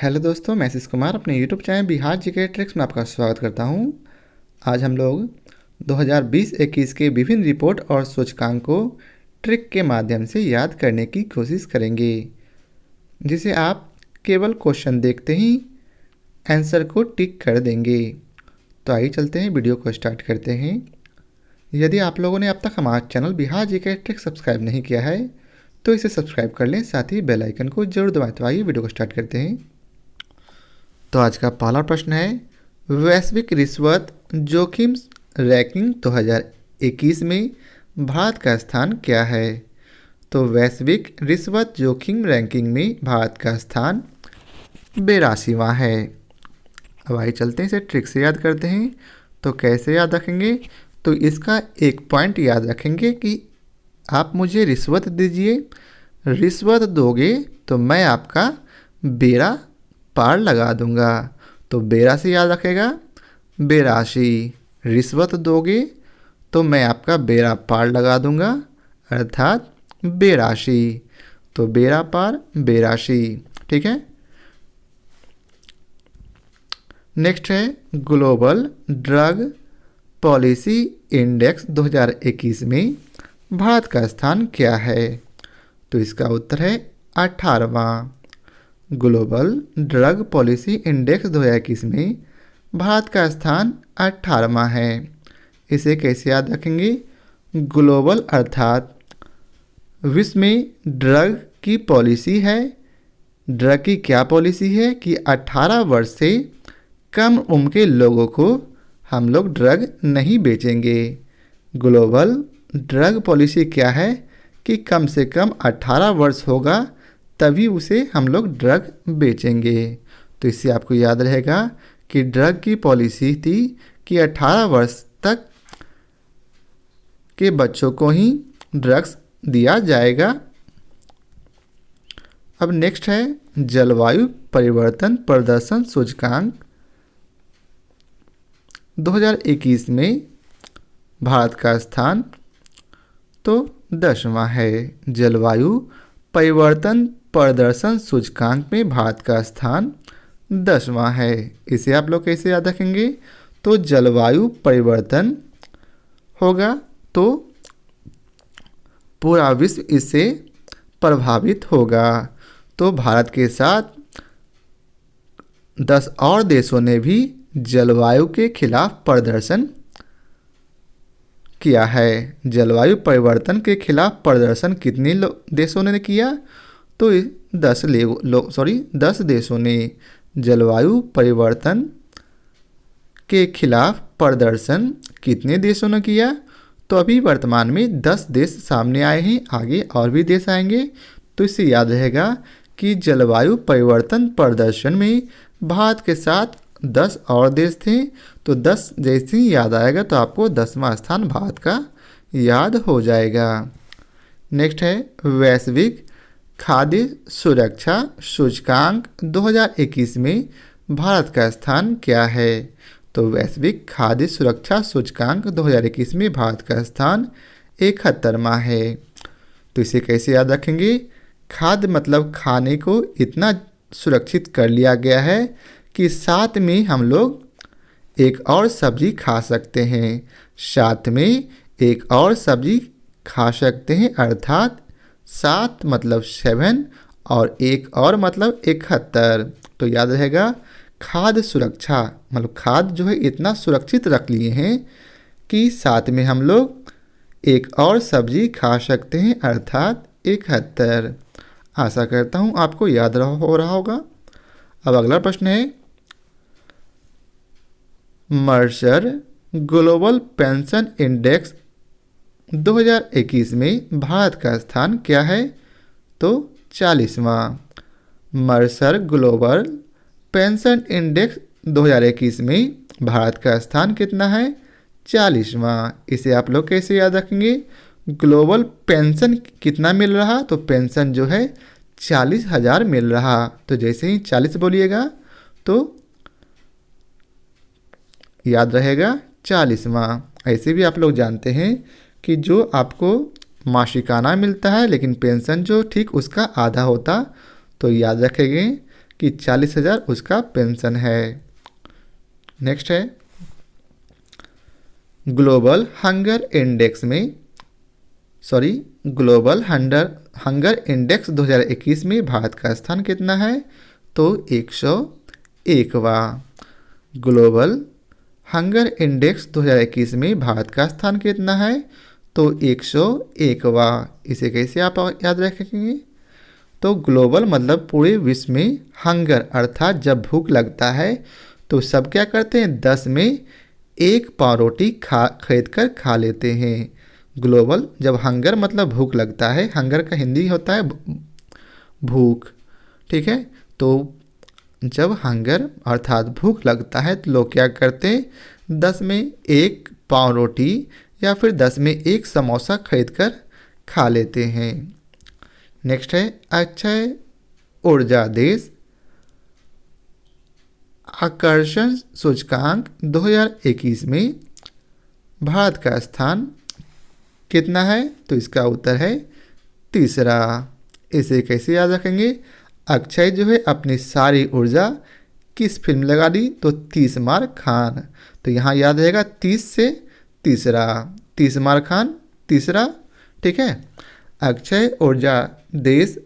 Hello दोस्तों, मैं आशीष कुमार अपने YouTube channel Bihar GK tricks में आपका स्वागत करता हूं। आज हम लोग 2020-21 के विभिन्न रिपोर्ट और सूचकांक को ट्रिक के माध्यम से याद करने की कोशिश करेंगे, जिसे आप केवल क्वेश्चन देखते ही आंसर को टिक कर देंगे। तो आइए चलते हैं, वीडियो को स्टार्ट करते हैं। यदि आप लोगों ने अब तक हमारा channel Bihar GK tricks subscribe नहीं किया है तो इसे सब्सक्राइब कर लें, साथ ही बेल आइकन को जरूर दबाएं। तो आइए वीडियो को स्टार्ट करते हैं। तो आज का पहला प्रश्न है, वैश्विक रिश्वत जोखिम रैंकिंग 2021 में भारत का स्थान क्या है? तो वैश्विक रिश्वत जोखिम रैंकिंग में भारत का स्थान 82वां है। अब आइए चलते हैं, इसे ट्रिक से याद करते हैं। तो कैसे याद रखेंगे? तो इसका एक पॉइंट याद रखेंगे कि आप मुझे रिश्वत दीजिए, रिश्वत दोगे तो मैं आपका बेड़ा पार लगा दूंगा। तो 82 याद रखेगा, 82। रिश्वत दोगे तो मैं आपका बेड़ा पार लगा दूंगा, अर्थात 82। तो बेड़ा पार 82, ठीक है। नेक्स्ट है, ग्लोबल ड्रग पॉलिसी इंडेक्स 2021 में भारत का स्थान क्या है? तो इसका उत्तर है 18वां। ग्लोबल ड्रग पॉलिसी इंडेक्स 2021 में भारत का स्थान 18वां है। इसे कैसे याद रखेंगे? ग्लोबल अर्थात विश्व में ड्रग की पॉलिसी है। ड्रग की क्या पॉलिसी है कि 18 वर्ष से कम उम्र के लोगों को हम लोग ड्रग नहीं बेचेंगे। ग्लोबल ड्रग पॉलिसी क्या है कि कम से कम 18 वर्ष होगा तभी उसे हम लोग ड्रग बेचेंगे। तो इससे आपको याद रहेगा कि ड्रग की पॉलिसी थी कि 18 वर्ष तक के बच्चों को ही ड्रग्स दिया जाएगा। अब नेक्स्ट है, जलवायु परिवर्तन प्रदर्शन सूचकांक 2021 में भारत का स्थान तो 10वां है। जलवायु परिवर्तन प्रदर्शन सूचकांक में भारत का स्थान 10वां है। इसे आप लोग कैसे याद रखेंगे? तो जलवायु परिवर्तन होगा तो पूरा विश्व इससे प्रभावित होगा। तो भारत के साथ 10 और देशों ने भी जलवायु के खिलाफ प्रदर्शन किया है। जलवायु परिवर्तन के खिलाफ प्रदर्शन कितने देशों ने किया? तो 10 देशों ने जलवायु परिवर्तन के खिलाफ प्रदर्शन कितने देशों ने किया? तो अभी वर्तमान में 10 देश सामने आए हैं, आगे और भी देश आएंगे। तो इससे याद रहेगा कि जलवायु परिवर्तन प्रदर्शन में भारत के साथ 10 और देश थे। तो 10 जैसे ही याद आएगा तो आपको 10वां स्थान भारत का याद हो जाएगा। नेक्स्ट है, वैश्विक खाद्य सुरक्षा सूचकांक 2021 में भारत का स्थान क्या है? तो वैश्विक खाद्य सुरक्षा सूचकांक 2021 में भारत का स्थान 71वां है। तो इसे कैसे याद रखेंगे? खाद्य मतलब खाने को इतना सुरक्षित कर लिया गया है कि साथ में हम लोग एक और सब्जी खा सकते हैं। साथ में एक और सब्जी खा सकते हैं, अर्थात 7 मतलब 7 और एक और मतलब 71। तो याद रहेगा, खाद्य सुरक्षा मतलब खाद्य जो है इतना सुरक्षित रख लिए हैं कि साथ में हम लोग एक और सब्जी खा सकते हैं, अर्थात 71। आशा करता हूँ आपको याद हो रहा होगा। अब अगला प्रश्न है, मर्सर ग्लोबल पेंशन इंडेक्स 2021 में भारत का स्थान क्या है? तो 40वां। मर्सर ग्लोबल पेंशन इंडेक्स 2021 में भारत का स्थान कितना है? 40वां। इसे आप लोग कैसे याद रखेंगे? ग्लोबल पेंशन कितना मिल रहा? तो पेंशन जो है 40,000 मिल रहा। तो जैसे ही 40 बोलिएगा तो याद रहेगा 40वां। ऐसे भी आप लोग जानते हैं कि जो आपको मासिकाना मिलता है लेकिन पेंशन जो ठीक उसका आधा होता, तो याद रखेंगे कि 40,000 उसका पेंशन है। नेक्स्ट है ग्लोबल हंगर इंडेक्स में ग्लोबल हंगर इंडेक्स 2021 में भारत का स्थान कितना है? तो 101वां। ग्लोबल हंगर इंडेक्स 2021 में भारत का स्थान कितना है? तो 101वां। इसे कैसे आप याद रखेंगे? तो ग्लोबल मतलब पूरे विश्व में, हंगर अर्थात जब भूख लगता है तो सब क्या करते हैं? 10 में 1 पाव रोटी खरीद कर खा लेते हैं। ग्लोबल जब हंगर मतलब भूख लगता है, हंगर का हिंदी होता है भूख, ठीक है। तो जब हंगर अर्थात भूख लगता है तो लोग क्या करते हैं? 10 में 1 पाव रोटी या फिर 10 में 1 समोसा खरीद कर खा लेते हैं। नेक्स्ट है अक्षय ऊर्जा देश आकर्षण सूचकांक 2021 में भारत का स्थान कितना है? तो इसका उत्तर है 3रा। इसे कैसे याद रखेंगे? अक्षय जो है अपनी सारी ऊर्जा किस फिल्म लगा दी? तो 30 मार खान। तो यहाँ याद रहेगा 30 से 3रा, 30 मार खान 3रा, ठीक है। अक्षय ऊर्जा देश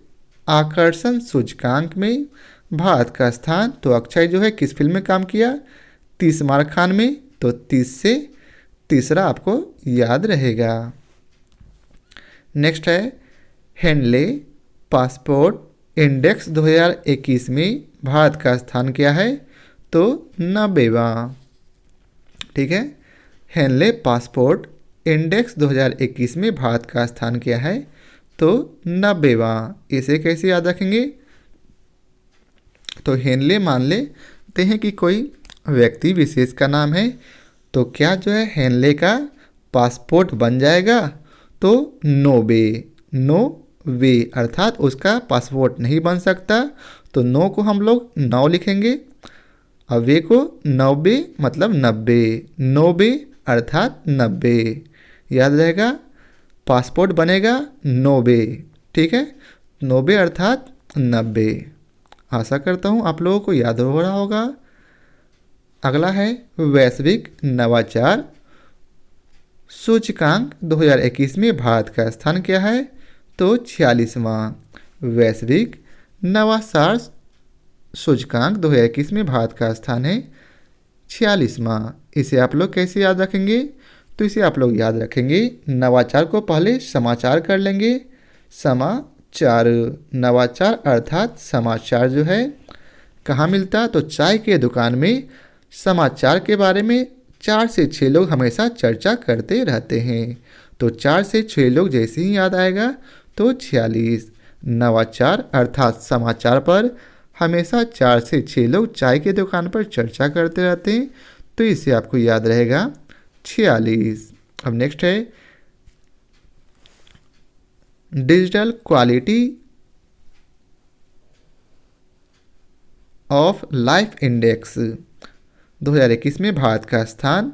आकर्षण सूचकांक में भारत का स्थान, तो अक्षय जो है किस फिल्म में काम किया? 30 मार खान में, तो 30 से 3रा आपको याद रहेगा। नेक्स्ट है हेनले पासपोर्ट इंडेक्स 2021 में भारत का स्थान क्या है? तो 90वां, ठीक है। हेनले पासपोर्ट इंडेक्स 2021 में भारत का स्थान क्या है? तो 90वां। इसे कैसे याद रखेंगे? तो हेनले मान लेते हैं कि कोई व्यक्ति विशेष का नाम है, तो क्या जो है हेनले का पासपोर्ट बन जाएगा? तो 90 अर्थात उसका पासपोर्ट नहीं बन सकता, तो 9 को हम लोग 9 लिखेंगे, और वे को 90 मतलब 90 अर्थात 90 याद रहेगा। पासपोर्ट बनेगा 90, ठीक है। 90 अर्थात 90। आशा करता हूँ आप लोगों को याद हो रहा होगा। अगला है वैश्विक नवाचार सूचकांक 2021 में भारत का स्थान क्या है? तो 46वां। वैश्विक नवाचार सूचकांक 2021 में भारत का स्थान है 46वां। इसे आप लोग कैसे याद रखेंगे? तो इसे आप लोग याद रखेंगे, नवाचार को पहले समाचार कर लेंगे। समाचार, नवाचार अर्थात समाचार जो है कहाँ मिलता? तो चाय के दुकान में समाचार के बारे में 4 से 6 लोग हमेशा चर्चा करते रहते हैं। तो 4 से 6 लोग जैसे ही याद आएगा तो 46। नवाचार अर्थात समाचार पर हमेशा 4 से 6 लोग चाय के दुकान पर चर्चा करते रहते हैं, तो इसे आपको याद रहेगा 46। अब नेक्स्ट है digital quality of life index 2021 में भारत का स्थान,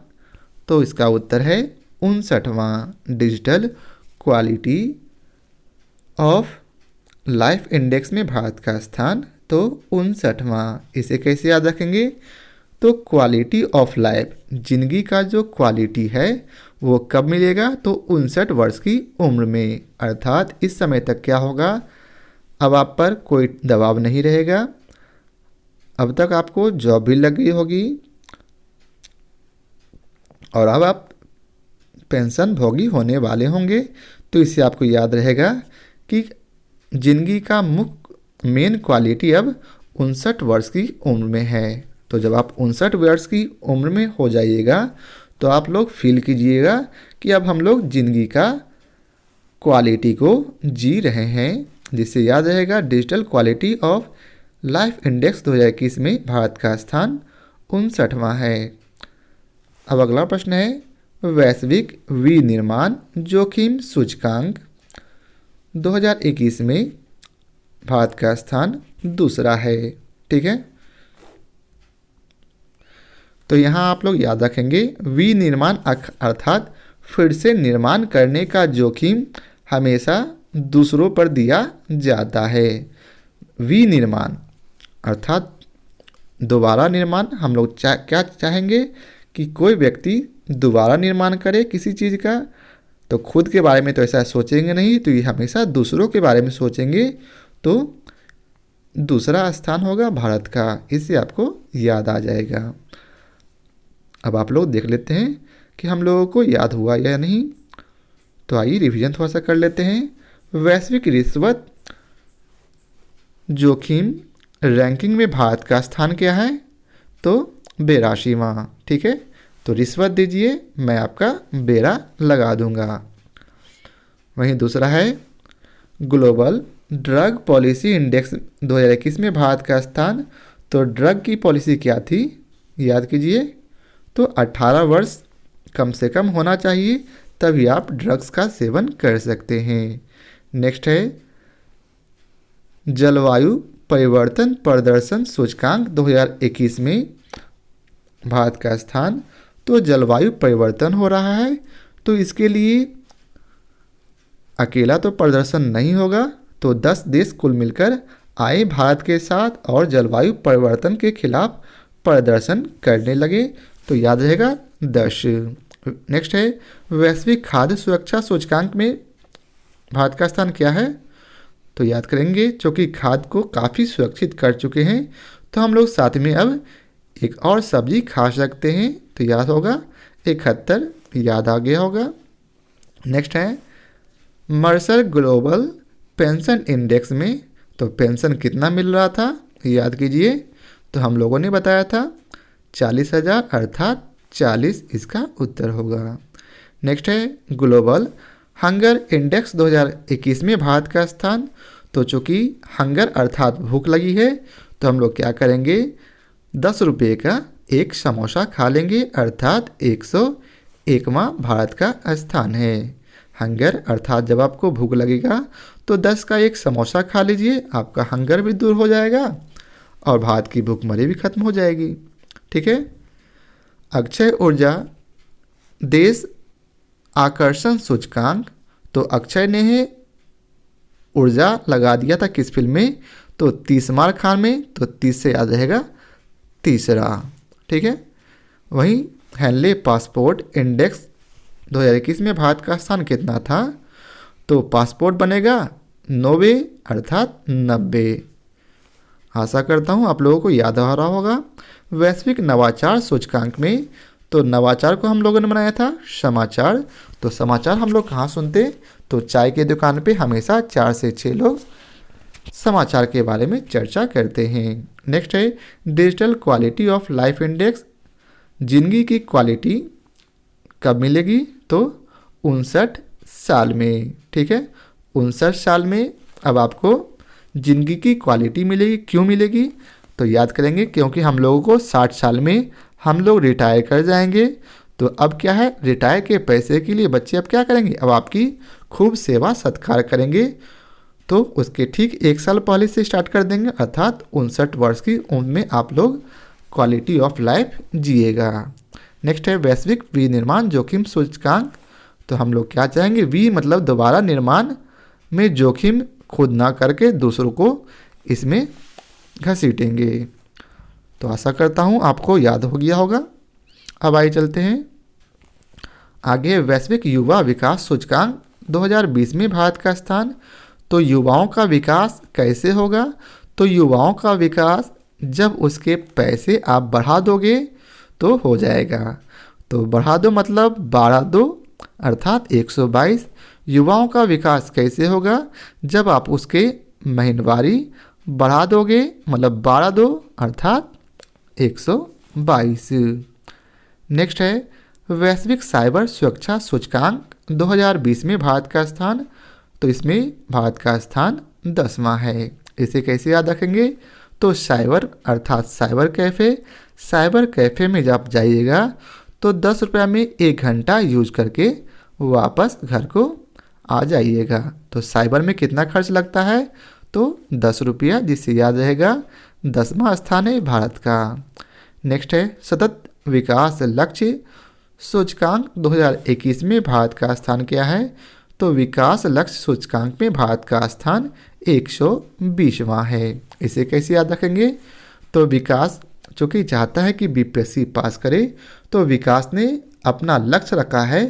तो इसका उत्तर है 59वां। Digital quality of life index में भारत का स्थान, तो 59वां। इसे कैसे याद रखेंगे? तो क्वालिटी ऑफ लाइफ, जिंदगी का जो क्वालिटी है वो कब मिलेगा? तो 59 वर्ष की उम्र में, अर्थात इस समय तक क्या होगा? अब आप पर कोई दबाव नहीं रहेगा, अब तक आपको जॉब भी लग गई होगी और अब आप पेंशन भोगी होने वाले होंगे। तो इससे आपको याद रहेगा कि जिंदगी का मुख्य मेन क्वालिटी अब 59 वर्ष की उम्र में है। तो जब आप 59 वर्ष की उम्र में हो जाइएगा तो आप लोग फील कीजिएगा कि अब हम लोग जिंदगी का क्वालिटी को जी रहे हैं, जिससे याद रहेगा digital quality of life index 2021 में भारत का स्थान 59वां है। अब अगला प्रश्न है वैश्विक विनिर्माण जोखिम सूचकांक 2021 में भारत का स्थान 2रा है, ठीक है। तो यहाँ आप लोग याद रखेंगे विनिर्माण अर्थात फिर से निर्माण करने का जोखिम हमेशा दूसरों पर दिया जाता है। विनिर्माण अर्थात दोबारा निर्माण। हम लोग क्या चाहेंगे कि कोई व्यक्ति दोबारा निर्माण करे किसी चीज़ का, तो खुद के बारे में तो ऐसा सोचेंगे नहीं, तो ये हमेशा दूसरों के बारे में सोचेंगे, तो दूसरा स्थान होगा भारत का। इससे आपको याद आ जाएगा। अब आप लोग देख लेते हैं कि हम लोगों को याद हुआ या नहीं। तो आइए रिवीजन थोड़ा सा कर लेते हैं। वैश्विक रिश्वत जोखिम रैंकिंग में भारत का स्थान क्या है? तो 82वां। ठीक है, तो रिश्वत दीजिए, मैं आपका बेरा लगा दूंगा। वहीं दूसरा है ग्लोबल ड्रग पॉलिसी इंडेक्स 2021 में भारत का स्थान। तो ड्रग की पॉलिसी क्या थी, याद कीजिए। तो 18 वर्ष कम से कम होना चाहिए, तभी आप ड्रग्स का सेवन कर सकते हैं। नेक्स्ट है जलवायु परिवर्तन प्रदर्शन सूचकांक 2021 में भारत का स्थान। तो जलवायु परिवर्तन हो रहा है, तो इसके लिए अकेला तो प्रदर्शन नहीं होगा, तो 10 देश कुल मिलकर आए भारत के साथ और जलवायु परिवर्तन के खिलाफ प्रदर्शन करने लगे। तो याद रहेगा 10। नेक्स्ट है वैश्विक खाद्य सुरक्षा सूचकांक में भारत का स्थान क्या है? तो याद करेंगे, चूँकि खाद्य को काफ़ी सुरक्षित कर चुके हैं, तो हम लोग साथ में अब एक और सब्जी खा सकते हैं। तो याद होगा 71, याद आ गया होगा। नेक्स्ट है मर्सर ग्लोबल पेंशन इंडेक्स में, तो पेंशन कितना मिल रहा था, याद कीजिए। तो हम लोगों ने बताया था 40,000, अर्थात 40 इसका उत्तर होगा। नेक्स्ट है ग्लोबल हंगर इंडेक्स 2021 में भारत का स्थान। तो चूँकि हंगर अर्थात भूख लगी है, तो हम लोग क्या करेंगे, 10 रुपये का एक समोसा खा लेंगे, अर्थात 101वां भारत का स्थान है। हंगर अर्थात जब आपको भूख लगेगा तो 10 का एक समोसा खा लीजिए, आपका हंगर भी दूर हो जाएगा और भारत की भूखमरी भी खत्म हो जाएगी। ठीक है। अक्षय ऊर्जा देश आकर्षण सूचकांक, तो अक्षय ने है ऊर्जा लगा दिया था किस फिल्म में, तो 30 खान में, तो 30 से याद रहेगा तीसरा। ठीक है। वहीं हेनले पासपोर्ट इंडेक्स 2021 में भारत का स्थान कितना था? तो पासपोर्ट बनेगा 90, अर्थात 90। आशा करता हूँ आप लोगों को याद आ रहा होगा। वैश्विक नवाचार सूचकांक में, तो नवाचार को हम लोगों ने बनाया था समाचार। तो समाचार हम लोग कहाँ सुनते? तो चाय की दुकान पे हमेशा 4 से 6 लोग समाचार के बारे में चर्चा करते हैं। नेक्स्ट है digital quality of life index, जिंदगी की क्वालिटी कब मिलेगी? तो 59 साल में। ठीक है, 59 साल में अब आपको जिंदगी की क्वालिटी मिलेगी। क्यों मिलेगी? तो याद करेंगे, क्योंकि हम लोगों को 60 साल में हम लोग रिटायर कर जाएंगे। तो अब क्या है, रिटायर के पैसे के लिए बच्चे अब क्या करेंगे, अब आपकी खूब सेवा सत्कार करेंगे। तो उसके ठीक 1 साल पहले से स्टार्ट कर देंगे, अर्थात 59 वर्ष की उम्र में आप लोग क्वालिटी ऑफ लाइफ जिएगा। नेक्स्ट है वैश्विक विनिर्माण जोखिम सूचकांक। तो हम लोग क्या चाहेंगे, वी मतलब दोबारा निर्माण में जोखिम खुद ना करके दूसरों को इसमें घसीटेंगे। तो आशा करता हूँ आपको याद हो गया होगा। अब आइए चलते हैं आगे। वैश्विक युवा विकास सूचकांक 2020 में भारत का स्थान। तो युवाओं का विकास कैसे होगा? तो युवाओं का विकास जब उसके पैसे आप बढ़ा दोगे तो हो जाएगा। तो बढ़ा दो मतलब 12 अर्थात 122। युवाओं का विकास कैसे होगा? जब आप उसके महीनवारी बढ़ा दोगे, मतलब 12 अर्थात 122। नेक्स्ट है वैश्विक साइबर सुरक्षा सूचकांक 2020 में भारत का स्थान। तो इसमें भारत का स्थान 10वां है। इसे कैसे याद रखेंगे? तो साइबर अर्थात साइबर कैफ़े में जब आप जाइएगा तो 10 रुपये में 1 घंटा यूज करके वापस घर को आ जाइएगा। तो साइबर में कितना खर्च लगता है? तो 10 रुपया, जिससे याद रहेगा 10वां स्थान है भारत का। नेक्स्ट है सतत विकास लक्ष्य सूचकांक 2021 में भारत का स्थान क्या है? तो विकास लक्ष्य सूचकांक में भारत का स्थान 120वां है। इसे कैसे याद रखेंगे? तो विकास चूँकि चाहता है कि बीपीएससी पास करे, तो विकास ने अपना लक्ष्य रखा है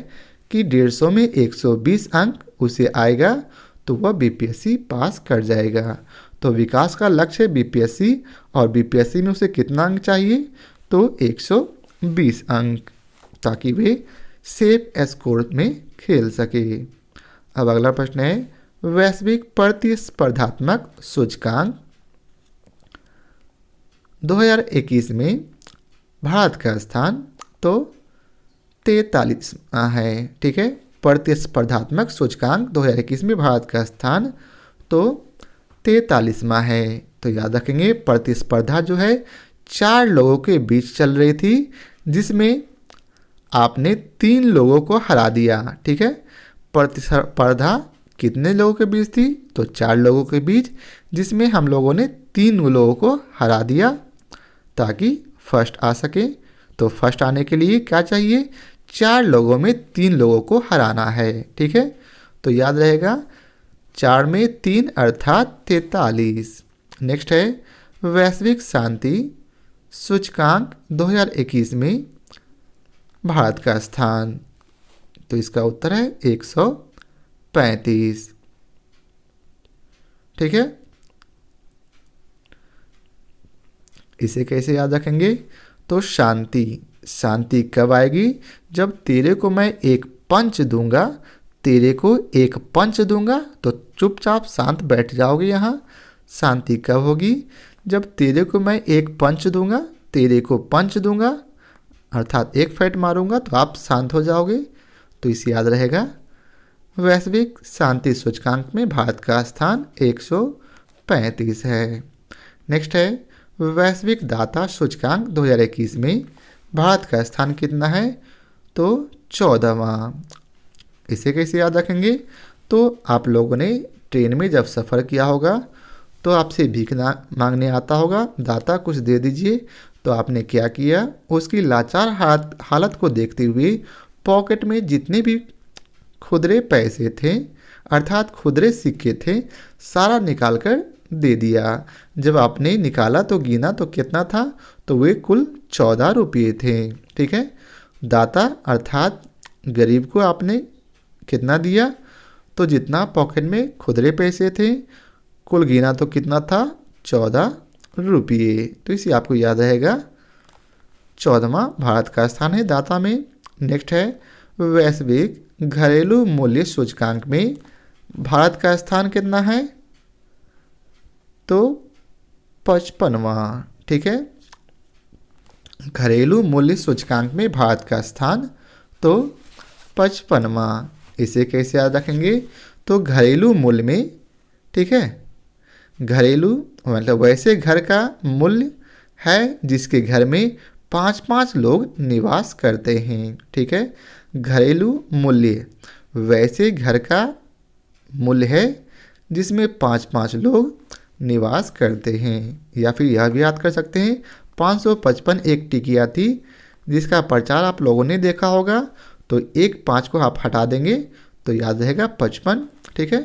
कि 150 में 120 अंक उसे आएगा तो वह बीपीएससी पास कर जाएगा। तो विकास का लक्ष्य है बीपीएससी, और बीपीएससी में उसे कितना अंक चाहिए? तो 120 अंक, ताकि वे सेफ स्कोर में खेल सके। अब अगला प्रश्न है, वैश्विक प्रतिस्पर्धात्मक सूचकांक 2021 में भारत का स्थान तो 43वां है। ठीक है, प्रतिस्पर्धात्मक सूचकांक 2021 में भारत का स्थान तो 43वां है। तो याद रखेंगे, प्रतिस्पर्धा जो है 4 लोगों के बीच चल रही थी, जिसमें आपने 3 लोगों को हरा दिया। ठीक है, प्रतिस्पर्धा कितने लोगों के बीच थी? तो 4 लोगों के बीच, जिसमें हम लोगों ने 3 लोगों को हरा दिया ताकि फर्स्ट आ सके। तो फर्स्ट आने के लिए क्या चाहिए? 4 लोगों में 3 लोगों को हराना है। ठीक है, तो याद रहेगा 4 में 3 अर्थात 43। नेक्स्ट है, वैश्विक शांति सूचकांक 2021 में भारत का स्थान। तो इसका उत्तर है 135। ठीक है, इसे कैसे याद रखेंगे? तो शांति कब आएगी? जब तेरे को मैं एक पंच दूंगा, तेरे को एक पंच दूंगा तो चुपचाप शांत बैठ जाओगे। यहाँ शांति कब होगी? जब तेरे को मैं एक पंच दूंगा, तेरे को पंच दूंगा अर्थात एक फैट मारूंगा तो आप शांत हो जाओगे। तो इसे याद रहेगा। वैश्विक शांति सूचकांक में भारत का स्थान 135 है। नेक्स्ट है, वैश्विक दाता सूचकांक 2021 में भारत का स्थान कितना है? तो 14वां। इसे कैसे याद रखेंगे? तो आप लोगों ने ट्रेन में जब सफ़र किया होगा तो आपसे भीख मांगने आता होगा, दाता कुछ दे दीजिए। तो आपने क्या किया? उसकी लाचार हालत को देखते हुए पॉकेट में जितने भी खुदरे पैसे थे अर्थात खुदरे सिक्के थे, सारा निकाल कर दे दिया। जब आपने निकाला तो गिना तो कितना था? तो वे कुल 14 रुपये थे। ठीक है, दाता अर्थात गरीब को आपने कितना दिया? तो जितना पॉकेट में खुदरे पैसे थे, कुल गिना तो कितना था? 14 रुपये। तो इसे आपको याद रहेगा, 14वां भारत का स्थान है दाता में। नेक्स्ट है, वैश्विक घरेलू मूल्य सूचकांक में भारत का स्थान कितना है? तो 55वां। ठीक है, घरेलू मूल्य सूचकांक में भारत का स्थान तो 55वां। इसे कैसे याद रखेंगे? तो घरेलू मूल्य में, ठीक है, घरेलू मतलब वैसे घर का मूल्य है जिसके घर में 5-5 लोग निवास करते हैं। ठीक है, घरेलू मूल्य वैसे घर का मूल्य है जिसमें 5-5 लोग निवास करते हैं। या फिर यह भी याद कर सकते हैं, 555 एक टिकिया थी जिसका प्रचार आप लोगों ने देखा होगा। तो एक 5 को आप हटा देंगे तो याद रहेगा 55। ठीक है,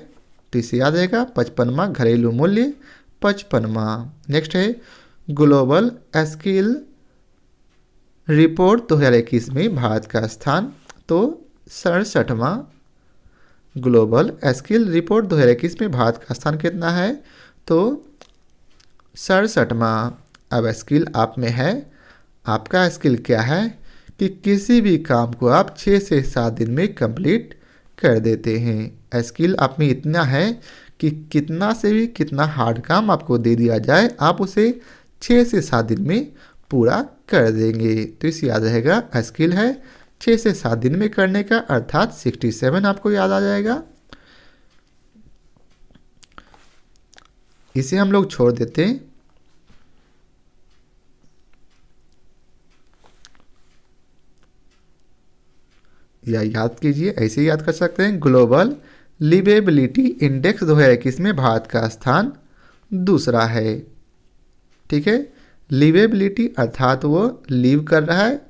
तो इसे याद रहेगा 55वां घरेलू मूल्य 55वां। नेक्स्ट है, ग्लोबल स्किल रिपोर्ट 2021 में भारत का स्थान तो 67वां। ग्लोबल स्किल रिपोर्ट 2021 में भारत का स्थान कितना है? तो 67वां। अब स्किल आप में है, आपका स्किल क्या है कि किसी भी काम को आप 6 से 7 दिन में कंप्लीट कर देते हैं। स्किल आप में इतना है कि कितना से भी कितना हार्ड काम आपको दे दिया जाए, आप उसे 6 से 7 दिन में पूरा कर देंगे। तो इसे याद रहेगा, स्किल है 6 से 7 दिन में करने का, अर्थात 67 आपको याद आ जाएगा। इसे हम लोग छोड़ देते हैं। या याद कीजिए, ऐसे याद कर सकते हैं। ग्लोबल लिवेबिलिटी इंडेक्स 2021 में भारत का स्थान दूसरा है। ठीक है, लिवेबिलिटी अर्थात वो लिव कर रहा है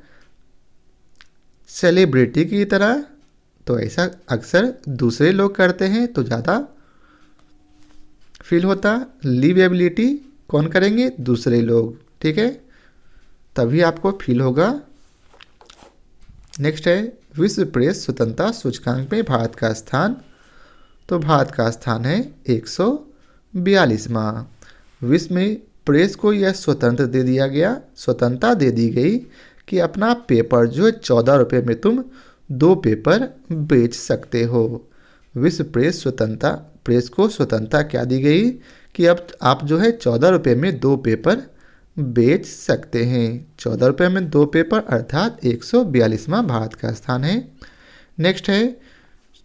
सेलिब्रिटी की तरह, तो ऐसा अक्सर दूसरे लोग करते हैं तो ज़्यादा फील होता। लिवेबिलिटी कौन करेंगे? दूसरे लोग, ठीक है, तभी आपको फील होगा। नेक्स्ट है विश्व प्रेस स्वतंत्रता सूचकांक में भारत का स्थान। तो भारत का स्थान है 142वां। विश्व में प्रेस को यह स्वतंत्र दे दिया गया, स्वतंत्रता दे दी गई कि अपना पेपर जो है 14 रुपये में तुम 2 पेपर बेच सकते हो। विश्व प्रेस स्वतंत्रता, प्रेस को स्वतंत्रता क्या दी गई कि अब आप जो है 14 रुपये में 2 पेपर बेच सकते हैं। 14 रुपये में 2 पेपर अर्थात 142वां भारत का स्थान है। नेक्स्ट है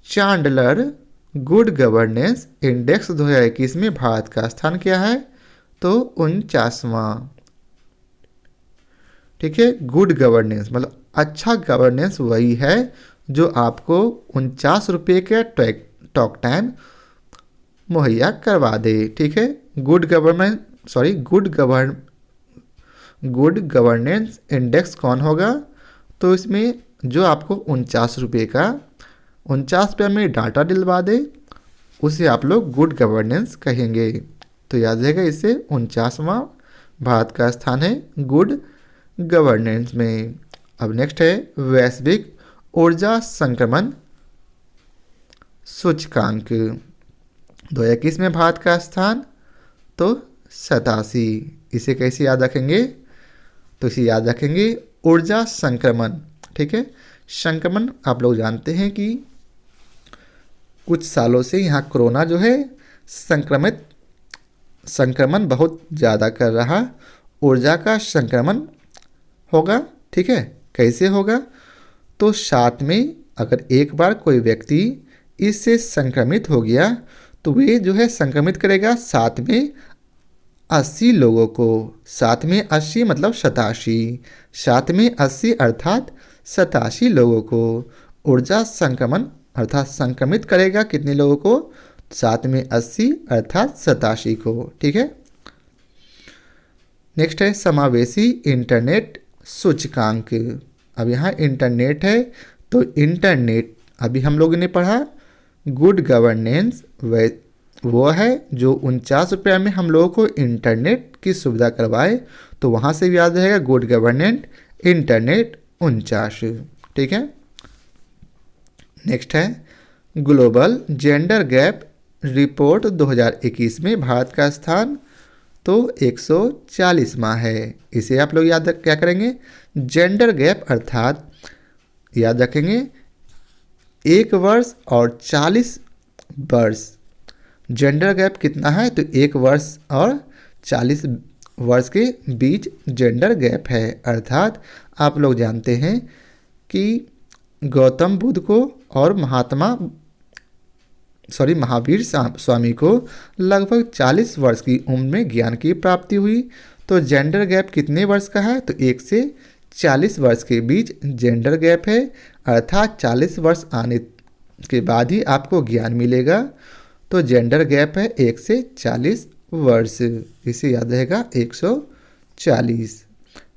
चांडलर गुड गवर्नेंस इंडेक्स 2021 में भारत का स्थान क्या है? तो 49वां। ठीक है, गुड गवर्नेंस मतलब अच्छा गवर्नेंस वही है जो आपको 49 रुपये का टॉक टाइम मुहैया करवा दे। ठीक है, गुड गवर्नेंस इंडेक्स कौन होगा? तो इसमें जो आपको 49 रुपये का 49 रुपये में डाटा दिलवा दे उसे आप लोग गुड गवर्नेंस कहेंगे। तो याद रहेगा, इससे 49वां भारत का स्थान है गुड गवर्नेंस में। अब नेक्स्ट है वैश्विक ऊर्जा संक्रमण सूचकांक 2021 में भारत का स्थान तो 87। इसे कैसे याद रखेंगे? तो इसे याद रखेंगे ऊर्जा संक्रमण। ठीक है, संक्रमण आप लोग जानते हैं कि कुछ सालों से यहाँ कोरोना जो है संक्रमण बहुत ज़्यादा कर रहा, ऊर्जा का संक्रमण होगा। ठीक है, कैसे होगा? तो साथ में अगर एक बार कोई व्यक्ति इससे संक्रमित हो गया तो वे जो है संक्रमित करेगा साथ में 80 लोगों को। साथ में 80 मतलब 87, साथ में 80 अर्थात 87 लोगों को ऊर्जा संक्रमण अर्थात संक्रमित करेगा। कितने लोगों को? साथ में 80 अर्थात 87 को। ठीक है, नेक्स्ट है समावेशी इंटरनेट सूचकांक। अब यहाँ इंटरनेट है तो इंटरनेट अभी हम लोगों ने पढ़ा गुड गवर्नेंस वो है जो 49 रुपये में हम लोगों को इंटरनेट की सुविधा करवाए, तो वहाँ से भी याद रहेगा गुड गवर्नेंट इंटरनेट 49। ठीक है, नेक्स्ट है ग्लोबल जेंडर गैप रिपोर्ट 2021 में भारत का स्थान तो 140वां है। इसे आप लोग याद क्या करेंगे? जेंडर गैप अर्थात याद रखेंगे 1 वर्ष और 40 वर्ष। जेंडर गैप कितना है? तो 1 वर्ष और 40 वर्ष के बीच जेंडर गैप है। अर्थात आप लोग जानते हैं कि गौतम बुद्ध को और महावीर स्वामी को लगभग 40 वर्ष की उम्र में ज्ञान की प्राप्ति हुई। तो जेंडर गैप कितने वर्ष का है? तो 1 से 40 वर्ष के बीच जेंडर गैप है। अर्थात 40 वर्ष आने के बाद ही आपको ज्ञान मिलेगा। तो जेंडर गैप है 1 से 40 वर्ष। इसे याद रहेगा 140।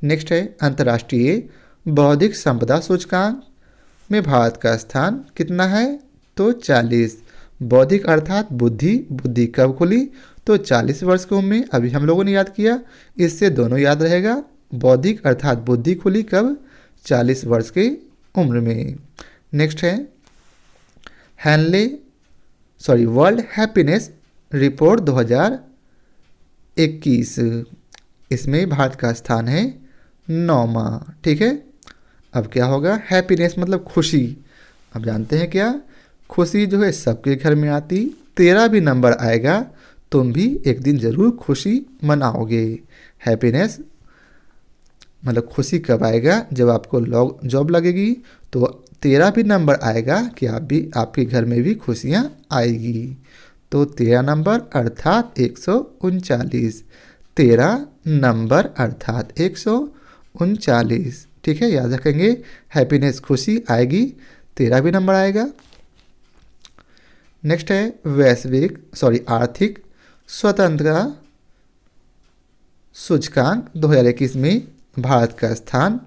नेक्स्ट है अंतर्राष्ट्रीय बौद्धिक संपदा सूचकांक में भारत का स्थान कितना है? तो 40। बौद्धिक अर्थात बुद्धि कब खुली? तो 40 वर्ष की उम्र में। अभी हम लोगों ने याद किया, इससे दोनों याद रहेगा। बौद्धिक अर्थात बुद्धि खुली कब? 40 वर्ष की उम्र में। नेक्स्ट है वर्ल्ड हैप्पीनेस रिपोर्ट 2021। इसमें भारत का स्थान है 9वां। ठीक है, अब क्या होगा? हैप्पीनेस मतलब खुशी। अब जानते हैं क्या? खुशी जो है सबके घर में आती। तेरा भी नंबर आएगा, तुम भी एक दिन ज़रूर खुशी मनाओगे। हैप्पीनेस मतलब खुशी कब आएगा? जब आपको जॉब लगेगी तो तेरा भी नंबर आएगा कि आपके घर में भी खुशियाँ आएगी। तो 13 नंबर अर्थात 139। 13 नंबर अर्थात 139। ठीक है, याद रखेंगे हैप्पीनेस खुशी आएगी, 13 भी नंबर आएगा। नेक्स्ट है आर्थिक स्वतंत्रता सूचकांक 2021 में भारत का स्थान।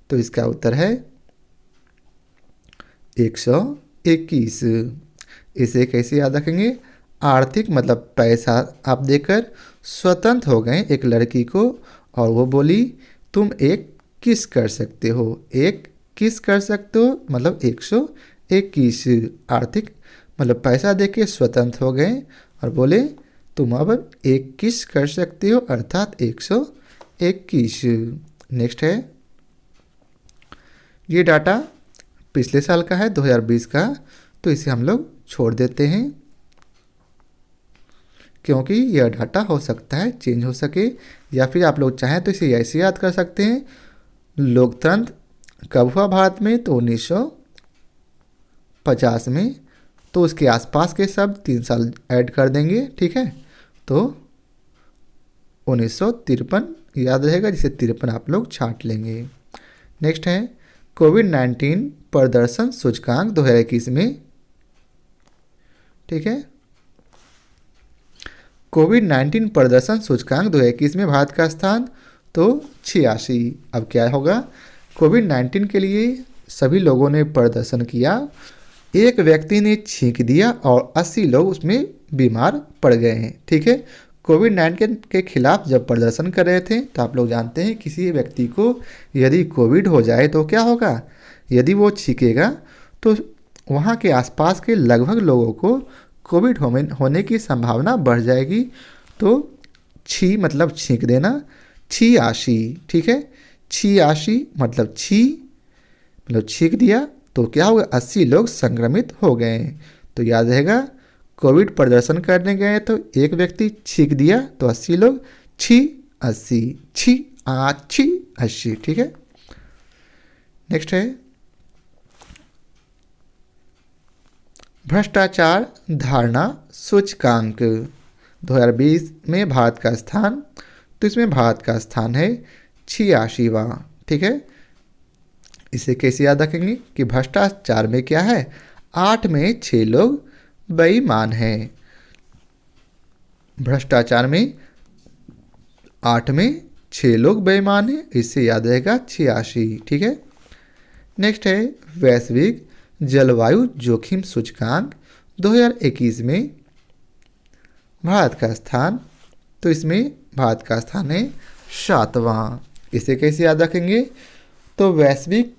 तो इसका उत्तर है 121। इसे कैसे याद रखेंगे? आर्थिक मतलब पैसा आप देकर स्वतंत्र हो गए एक लड़की को, और वो बोली तुम एक किस कर सकते हो, एक किस कर सकते हो मतलब 121 आर्थिक मतलब पैसा देके स्वतंत्र हो गए और बोले तुम अब एक किस कर सकते हो अर्थात 121। नेक्स्ट है, ये डाटा पिछले साल का है 2020 का, तो इसे हम लोग छोड़ देते हैं क्योंकि यह डाटा हो सकता है चेंज हो सके, या फिर आप लोग चाहें तो इसे ऐसे याद कर सकते हैं लोकतंत्र कब हुआ भारत में, तो 1950 में, तो उसके आसपास के सब 3 साल ऐड कर देंगे, ठीक है, तो 1953 याद रहेगा, जिसे 53 आप लोग छांट लेंगे। नेक्स्ट है कोविड-19 प्रदर्शन सूचकांक 2021 में, ठीक है, कोविड-19 प्रदर्शन सूचकांक 2021 में भारत का स्थान तो 86। अब क्या होगा, कोविड-19 के लिए सभी लोगों ने प्रदर्शन किया, एक व्यक्ति ने छींक दिया और 80 लोग उसमें बीमार पड़ गए हैं, ठीक है। कोविड-19 के खिलाफ जब प्रदर्शन कर रहे थे तो आप लोग जानते हैं किसी व्यक्ति को यदि कोविड हो जाए तो क्या होगा, यदि वो छींकेगा तो वहाँ के आसपास के लगभग लोगों को कोविड होने की संभावना बढ़ जाएगी। तो छी मतलब छींक देना, 86, ठीक है, 86 मतलब छींक दिया तो क्या होगा, 80 लोग संक्रमित हो गए। तो याद रहेगा कोविड प्रदर्शन करने गए तो एक व्यक्ति छींक दिया तो 80 लोग, 80, ठीक है। नेक्स्ट है भ्रष्टाचार धारणा सूचकांक 2020 में भारत का स्थान, तो इसमें भारत का स्थान है 86वां, ठीक है। इसे कैसे याद रखेंगे कि भ्रष्टाचार में क्या है, 8 में 6 लोग बेईमान हैं, भ्रष्टाचार में 8 में 6 लोग बेईमान हैं, इससे याद रहेगा 86, ठीक है। नेक्स्ट है वैश्विक जलवायु जोखिम सूचकांक 2021 में भारत का स्थान, तो इसमें भारत का स्थान है 7वां। इसे कैसे याद रखेंगे, तो वैश्विक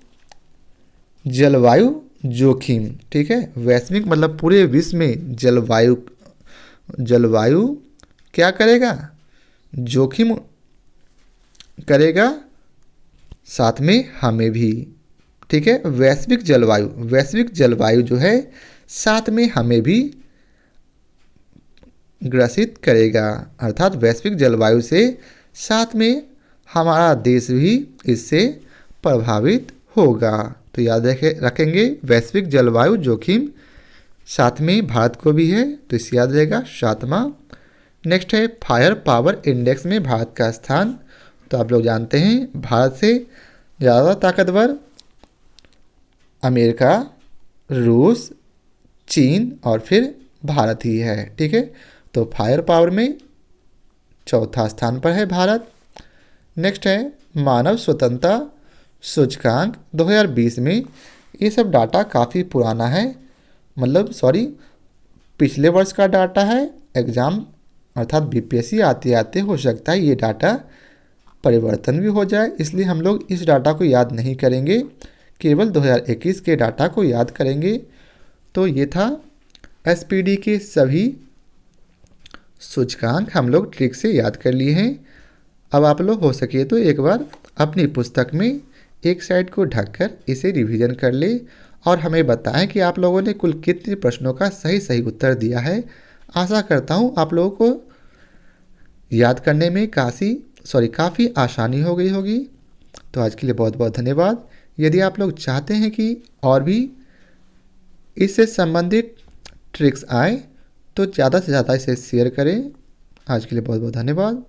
जलवायु जोखिम, ठीक है, वैश्विक मतलब पूरे विश्व में जलवायु क्या करेगा, जोखिम करेगा, साथ में हमें भी, ठीक है। वैश्विक जलवायु जो है साथ में हमें भी ग्रसित करेगा, अर्थात वैश्विक जलवायु से साथ में हमारा देश भी इससे प्रभावित होगा। तो याद रखेंगे वैश्विक जलवायु जोखिम साथ में भारत को भी है, तो इसे याद रहेगा 7वां। नेक्स्ट है फायर पावर इंडेक्स में भारत का स्थान, तो आप लोग जानते हैं भारत से ज़्यादा ताकतवर अमेरिका, रूस, चीन और फिर भारत ही है, ठीक है। तो फायर पावर में चौथा स्थान पर है भारत। नेक्स्ट है मानव स्वतंत्रता सूचकांक 2020 में, ये सब डाटा काफ़ी पुराना है, मतलब पिछले वर्ष का डाटा है, एग्ज़ाम अर्थात बीपीएससी आते आते हो सकता है ये डाटा परिवर्तन भी हो जाए, इसलिए हम लोग इस डाटा को याद नहीं करेंगे, केवल 2021 के डाटा को याद करेंगे। तो ये था एसपीडी के सभी सूचकांक हम लोग ट्रिक से याद कर लिए हैं। अब आप लोग हो सके तो एक बार अपनी पुस्तक में एक साइड को ढककर इसे रिवीजन कर ले और हमें बताएं कि आप लोगों ने कुल कितने प्रश्नों का सही उत्तर दिया है। आशा करता हूँ आप लोगों को याद करने में काफ़ी आसानी हो गई होगी। तो आज के लिए बहुत बहुत धन्यवाद। यदि आप लोग चाहते हैं कि और भी इससे संबंधित ट्रिक्स आए तो ज़्यादा से ज़्यादा इसे शेयर करें। आज के लिए बहुत बहुत धन्यवाद।